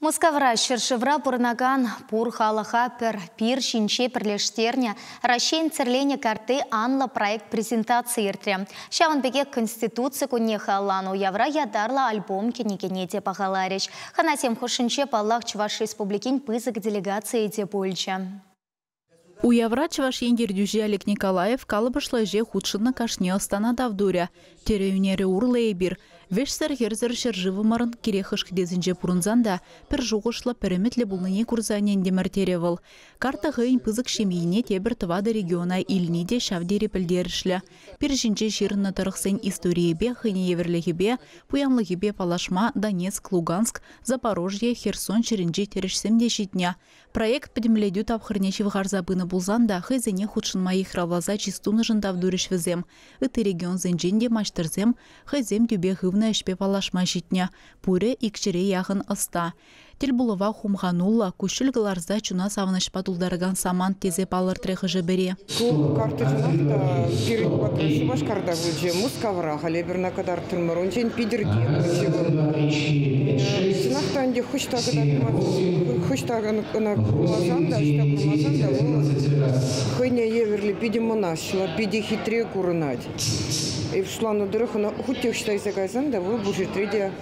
Москавра шершевра пурнаган пур халаха пир шинче пірлештерне Рашен церлене карты анла проект презентации иртре. Шаванбеге конституция кунне халану явра ядарла альбом кенекене де пахаларич. Ханасем хушинче паллах Чуваш республикин пызык делегации де больча. У явра Чуваш ендердюжи Олег Николаев калыбышлайже худшынна кашне остана давдуря. Тереюнере урлейбир. Вешсер херзер шерживы марын керехыш кдезінже пурынзанда пір жуғышла піреметлі бұлныне курзанен демертеревыл. Карта ғайын пызык шемейіне тебір тывады региона илниде шавдері пілдерішлі. Пір жінже ширынна тарықсен историебе, хыне еверлігебе, пуянлығебе Палашма, Донецк, Луганск, Запорожье, Херсон ширінже терешсемде житня. Проект підімледю тапхырнеші вғарзабыны бұлзанда хызене худшын майық равлаза чистуны жындавдурыш візем. Үті регион зенженде маштырзем, хызем дюбе ғывны әшпе Палашма житня. Пуры икшіре яғын ыста. Телбулова хумғанулла, күшілгіларза чуна савынышпа тұлдарыған саман тезе палыр трехыжы бере. Бұл карты жынақта перед батыршы башқарда бүлже Москавра, халебірна кадар тұрмырын жен пидірге жынақта әнде хүштағын құрмазанда, хыне еверлі пиде монашла, пиде хитре курынать. И вшлану дырыхына хутек штайса кайзанда, вы бужетреде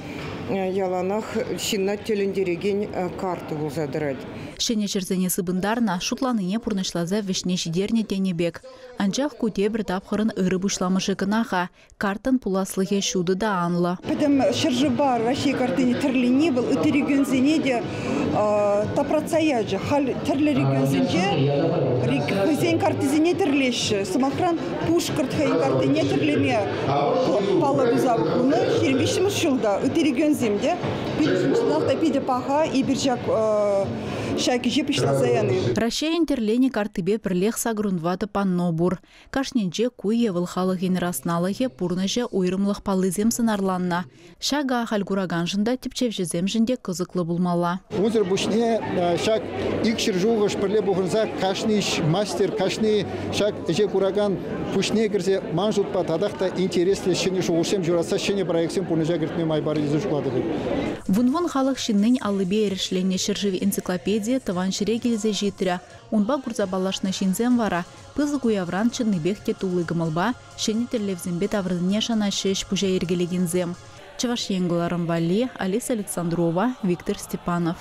яланах шинат телендереген карты узадырать. Шене черзене сыбындарна шутланыне пурнышлаза вешне шидерне тенебек. Анчах куте бір тапхырын ыры бушламышы кынаха. Картын пуласлыхе шуды да анла. Потом шержибар вообще картыне тірлі не был. Үті регион зенеде тапрацаяджа. Хал тірлі регион зенже хызен карты зене тірлеші. Самахран пуш картхайын картыне тірлеме палы бузавықуны. Хермешіміз шылда. Үті регион земде. Пиршінчінақта пиде паха и біржак Рашен терлене картыбе бірлех сагрунваты панно бур. Кашненже куе вылхалы генерасналығы пурныже уйрымлық палызем сынарланна. Шага хальгураганжында типчевжезем жінде кызыклы булмала. Узыр бушне шаг икшір жуғыш бірле бұғынза кашниш мастер, кашни шаг же кураган пушне кірзе манжутпа тадақта интереслі шыны шуғышем жураса шыны проектсем пурныжа кіртме майбары езі жуғлады. Вунвон халық шыннын алыбе ерішлене шыржыві энциклопедия тыван ширегелзе житря. Унба гурзабалашна шинзем вара. Пызык уявран чынныбех кетулы гымылба, шыны терлевзембе таврдыне шанашеш пужа ергелегензем. Чуваш енгуларым Вали, Алиса Александрова, Виктор Степанов.